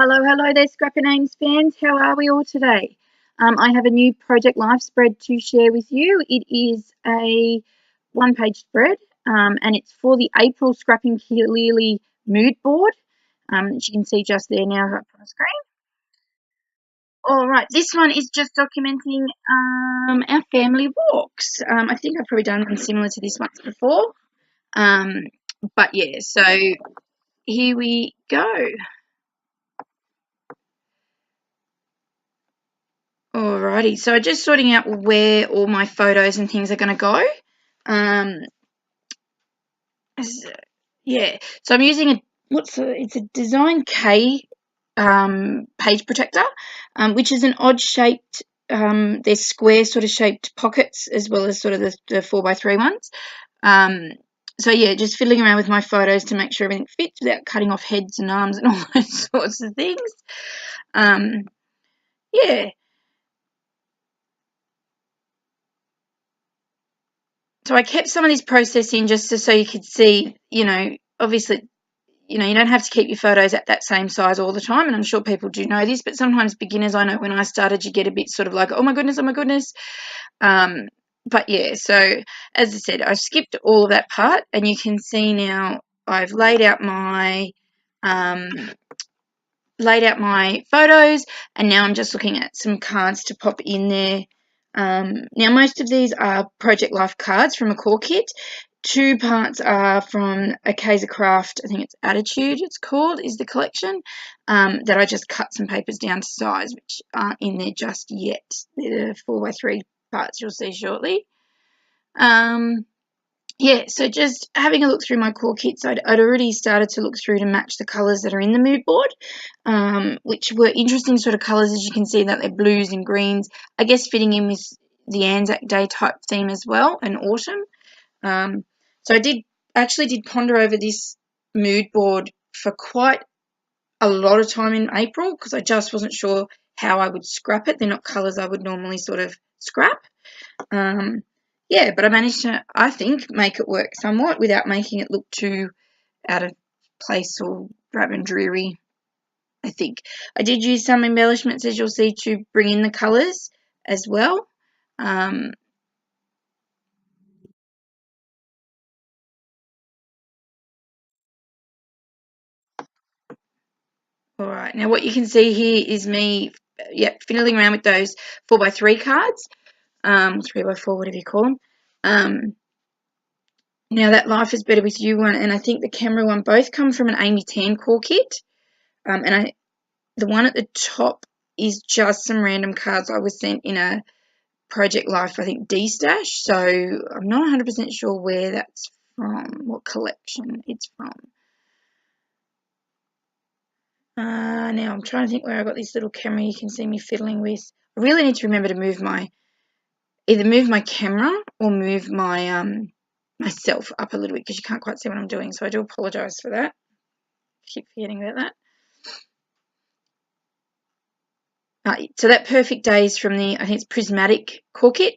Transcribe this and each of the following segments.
Hello there, Scrapper Names fans. How are we all today? I have a new Project Life spread to share with you. It is a one-page spread, and it's for the April Scrapping Clearly mood board, which you can see just there now up on the screen. All right, this one is just documenting our family walks. I think I've probably done one similar to this once before, but yeah, so here we go. Alrighty, so just sorting out where all my photos and things are going to go. Yeah, so I'm using it's a Design K page protector, which is an odd shaped, they're square sort of shaped pockets as well as sort of the 4x3 ones. So yeah, just fiddling around with my photos to make sure everything fits without cutting off heads and arms and all those sorts of things. Yeah. So I kept some of this process in just so you could see, obviously, you don't have to keep your photos at that same size all the time, and I'm sure people do know this, but sometimes beginners, I know when I started, you get a bit sort of like, oh my goodness. But yeah, so as I said, I've skipped all of that part, and you can see now I've laid out my photos, and now I'm just looking at some cards to pop in there. Now most of these are Project Life cards from a core kit. 2 parts are from a Kaiser Craft, I think it's Attitude it's called, is the collection, that I just cut some papers down to size, which aren't in there just yet. They're the 4x3 parts you'll see shortly. Yeah, so just having a look through my core kits, I'd already started to look through to match the colours that are in the mood board, which were interesting sort of colours, as you can see that they're blues and greens, I guess fitting in with the Anzac Day type theme as well, and autumn. So I actually did ponder over this mood board for quite a lot of time in April because I just wasn't sure how I would scrap it. They're not colours I would normally sort of scrap. Yeah, but I managed to, I think, make it work somewhat without making it look too out of place or drab and dreary, I think. I did use some embellishments, as you'll see, to bring in the colours as well. All right, now what you can see here is me, fiddling around with those 4x3 cards, 3x4, whatever you call them. Now that Life is Better With You one and I think the camera one both come from an Amy Tan core kit, and the one at the top is just some random cards I was sent in a Project Life, I think, D-stash, so I'm not 100% sure where that's from, what collection it's from. Now I'm trying to think where I got this little camera you can see me fiddling with. I really need to remember to either move my camera or move my myself up a little bit because you can't quite see what I'm doing, so I do apologise for that. I keep forgetting about that. So that Perfect Day is from the, I think it's Prismatic core kit.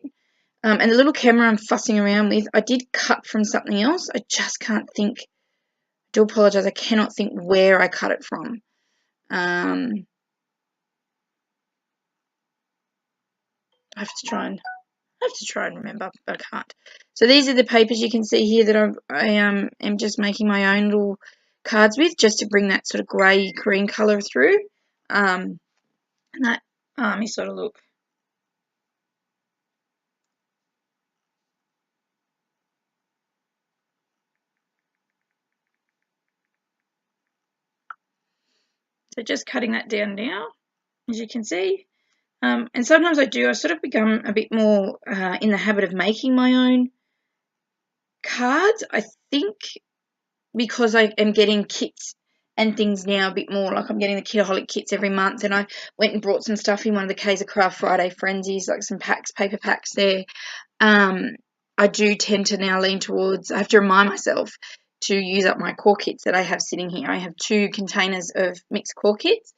And the little camera I'm fussing around with, I did cut from something else. I just can't think. I do apologise. I cannot think where I cut it from. I have to try and remember, but I can't. So these are the papers you can see here that I am just making my own little cards with, just to bring that sort of grey green colour through. And that army sort of look. So just cutting that down now, as you can see. And sometimes I've sort of become a bit more in the habit of making my own cards, I think, because I am getting kits and things now a bit more, like I'm getting the Kitaholic kits every month, and I went and brought some stuff in one of the Kaiser Craft Friday Frenzies, like some paper packs there. I do tend to now lean towards, I have to remind myself to use up my core kits that I have sitting here. I have 2 containers of mixed core kits,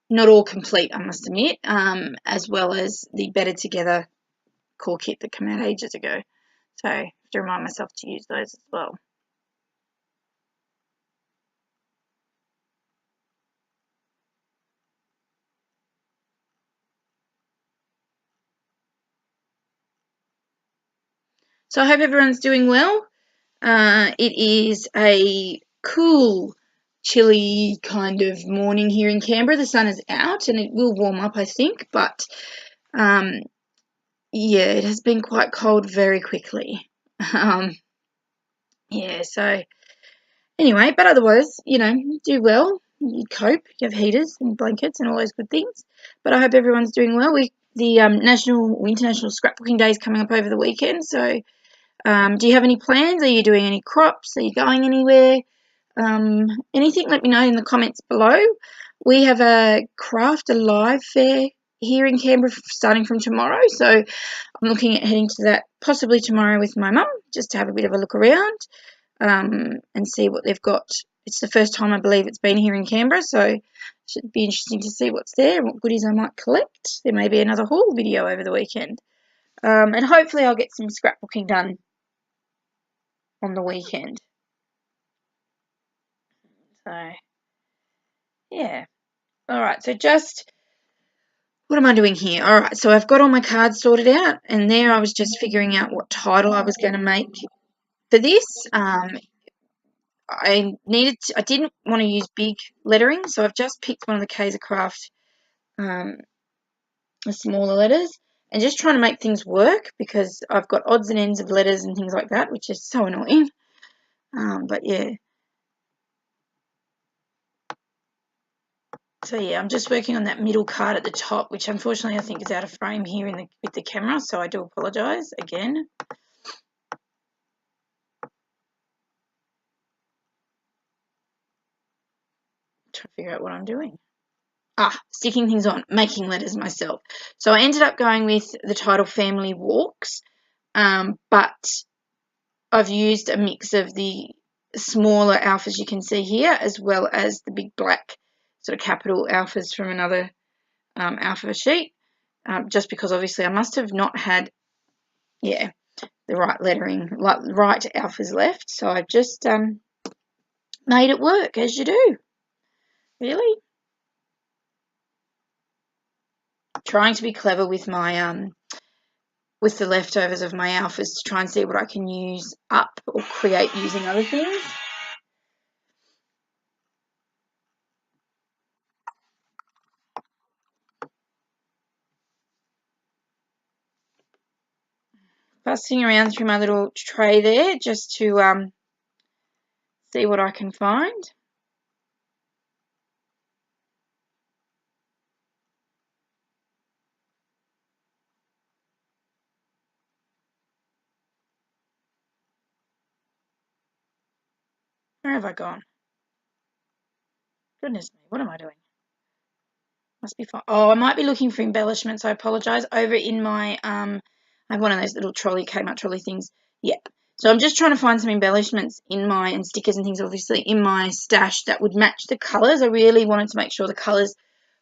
not all complete, I must admit, as well as the Better Together core kit that came out ages ago. So I have to remind myself to use those as well. So I hope everyone's doing well. It is a cool, chilly kind of morning here in Canberra. The sun is out and it will warm up, I think, but yeah, it has been quite cold very quickly. Yeah, so anyway, but otherwise, do well. You cope. You have heaters and blankets and all those good things. But I hope everyone's doing well. The International Scrapbooking Day is coming up over the weekend. So, do you have any plans? Are you doing any crops? Are you going anywhere? Anything? Let me know in the comments below. We have a Craft Alive fair here in Canberra starting from tomorrow. So I'm looking at heading to that possibly tomorrow with my mum just to have a bit of a look around. And see what they've got. It's the first time I believe it's been here in Canberra, so it should be interesting to see what's there and what goodies I might collect. There may be another haul video over the weekend. And hopefully I'll get some scrapbooking done on the weekend. So, yeah. Alright, so what am I doing here? Alright, so I've got all my cards sorted out, and there I was just figuring out what title I was going to make for this. I didn't want to use big lettering, so I've just picked one of the Kaiser Craft the smaller letters, and just trying to make things work because I've got odds and ends of letters and things like that, which is so annoying. But yeah. So yeah, I'm just working on that middle card at the top, which unfortunately I think is out of frame here with the camera, so I do apologise again. Trying to figure out what I'm doing. Sticking things on, making letters myself. So I ended up going with the title Family Walks, but I've used a mix of the smaller alphas you can see here, as well as the big black sort of capital alphas from another alpha sheet, just because obviously I must have not had, the right lettering, like right alphas left. So I've just made it work, as you do. Really, trying to be clever with my with the leftovers of my alphas to try and see what I can use up or create using other things. Fussing around through my little tray there just to see what I can find. Where have I gone? Goodness me, what am I doing? Must be fine. Oh, I might be looking for embellishments. I apologise. Over in my I have one of those little Kmart trolley things. Yeah. So I'm just trying to find some embellishments and stickers and things, obviously, in my stash that would match the colours. I really wanted to make sure the colours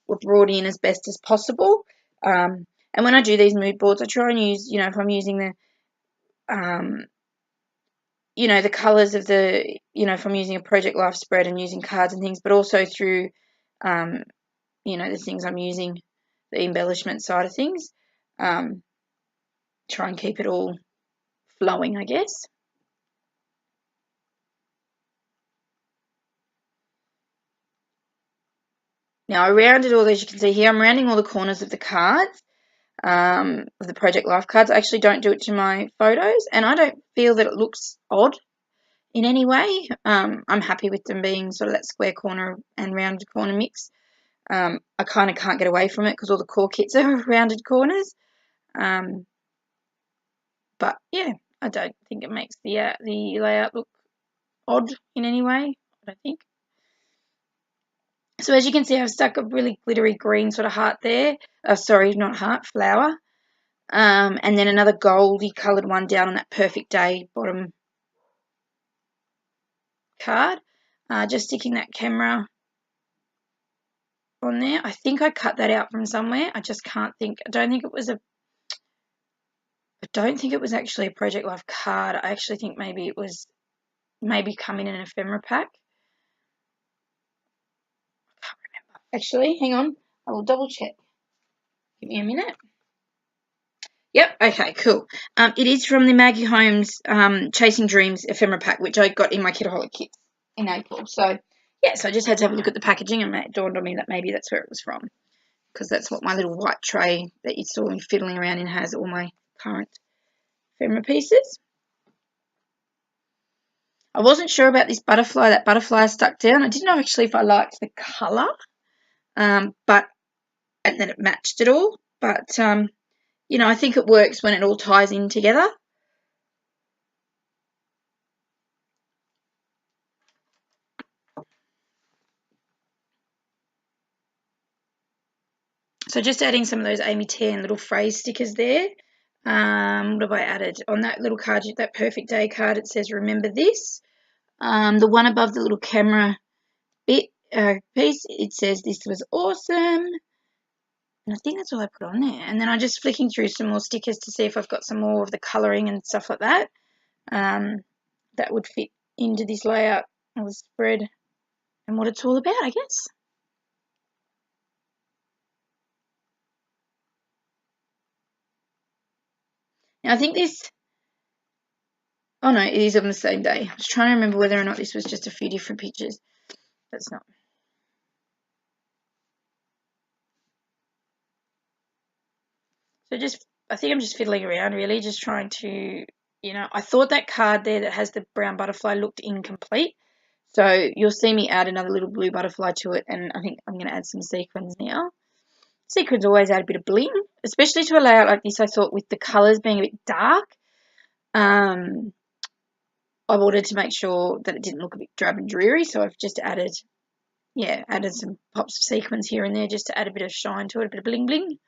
were brought in as best as possible. And when I do these mood boards, I try and use, if I'm using the colours of if I'm using a Project Life spread and using cards and things, but also through, the things I'm using, the embellishment side of things. Try and keep it all flowing, I guess. Now I rounded all, as you can see here, I'm rounding all the corners of the cards, of the Project Life cards. I actually don't do it to my photos, and I don't feel that it looks odd in any way. I'm happy with them being sort of that square corner and rounded corner mix. I kind of can't get away from it because all the core kits are rounded corners. But yeah, I don't think it makes the layout look odd in any way. I don't think. So as you can see, I've stuck a really glittery green sort of heart there. Sorry, not heart, flower. And then another goldy coloured one down on that Perfect Day bottom card. Just sticking that camera on there. I think I cut that out from somewhere. I just can't think. I don't think it was actually a Project Life card. I actually think maybe it was coming in an ephemera pack. I can't remember. Actually, hang on. I will double check. Give me a minute. Yep, okay, cool. It is from the Maggie Holmes Chasing Dreams ephemera pack, which I got in my Kitaholic kits in April. So, yeah, so I just had to have a look at the packaging, and it dawned on me that maybe that's where it was from, because that's what my little white tray that you saw me fiddling around in has, all my current ephemera pieces. I wasn't sure about this butterfly. That butterfly stuck down. I didn't know actually if I liked the colour, and then it matched it all. But, you know, I think it works when it all ties in together. So just adding some of those Amy Tan little phrase stickers there. What have I added? On that little card, that Perfect Day card, it says, remember this. The one above the little camera bit piece, it says, this was awesome. And I think that's all I put on there. And then I'm just flicking through some more stickers to see if I've got some more of the colouring and stuff like that. That would fit into this layout of the spread and what it's all about, I guess. Now I think this, oh no, it is on the same day. I was trying to remember whether or not this was just a few different pictures. That's not. So I think I'm just fiddling around really, just trying to, you know, I thought that card there that has the brown butterfly looked incomplete. So you'll see me add another little blue butterfly to it, and I think I'm going to add some sequins now. Sequins always add a bit of bling, especially to a layout like this. I thought with the colours being a bit dark, I wanted to make sure that it didn't look a bit drab and dreary, so I've just added some pops of sequins here and there just to add a bit of shine to it, a bit of bling bling.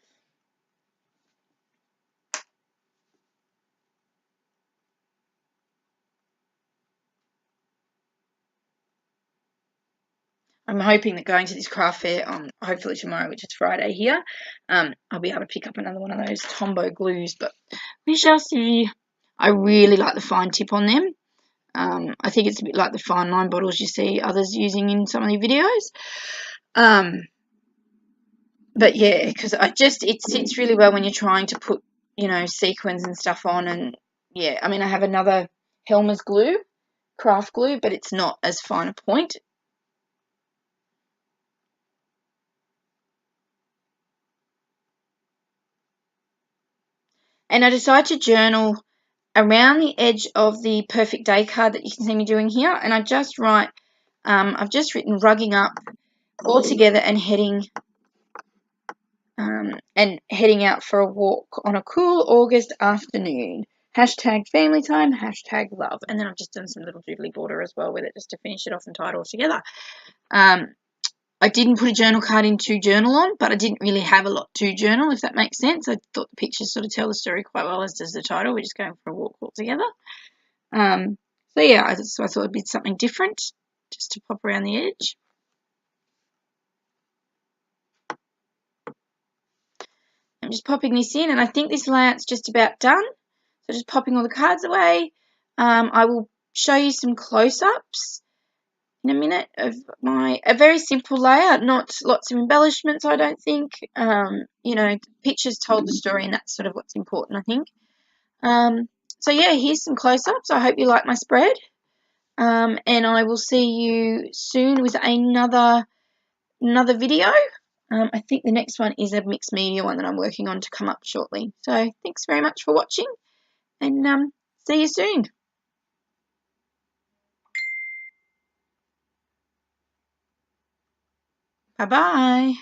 I'm hoping that going to this craft fair on hopefully tomorrow, which is Friday here, I'll be able to pick up another one of those Tombow glues, but we shall see. I really like the fine tip on them. I think it's a bit like the fine line bottles you see others using in some of the videos. But yeah, because it sits really well when you're trying to put, you know, sequins and stuff on. And yeah, I mean, I have another Helmer's glue, craft glue, but it's not as fine a point. And I decided to journal around the edge of the Perfect Day card that you can see me doing here. And I just write, I've just written rugging up all together and heading out for a walk on a cool August afternoon. Hashtag family time, hashtag love. And then I've just done some little doodly border as well with it just to finish it off and tie it all together. I didn't put a journal card in to journal on, but I didn't really have a lot to journal, if that makes sense. I thought the pictures sort of tell the story quite well, as does the title. We're just going for a walk all together. So yeah, I thought it'd be something different just to pop around the edge. I'm just popping this in, and I think this layout's just about done. So just popping all the cards away. I will show you some close-ups in a minute of a very simple layout, not lots of embellishments, I don't think. You know, pictures told the story, and that's sort of what's important, I think. So yeah, here's some close-ups. I hope you like my spread. And I will see you soon with another video. I think the next one is a mixed media one that I'm working on to come up shortly. So thanks very much for watching, and see you soon. Bye-bye.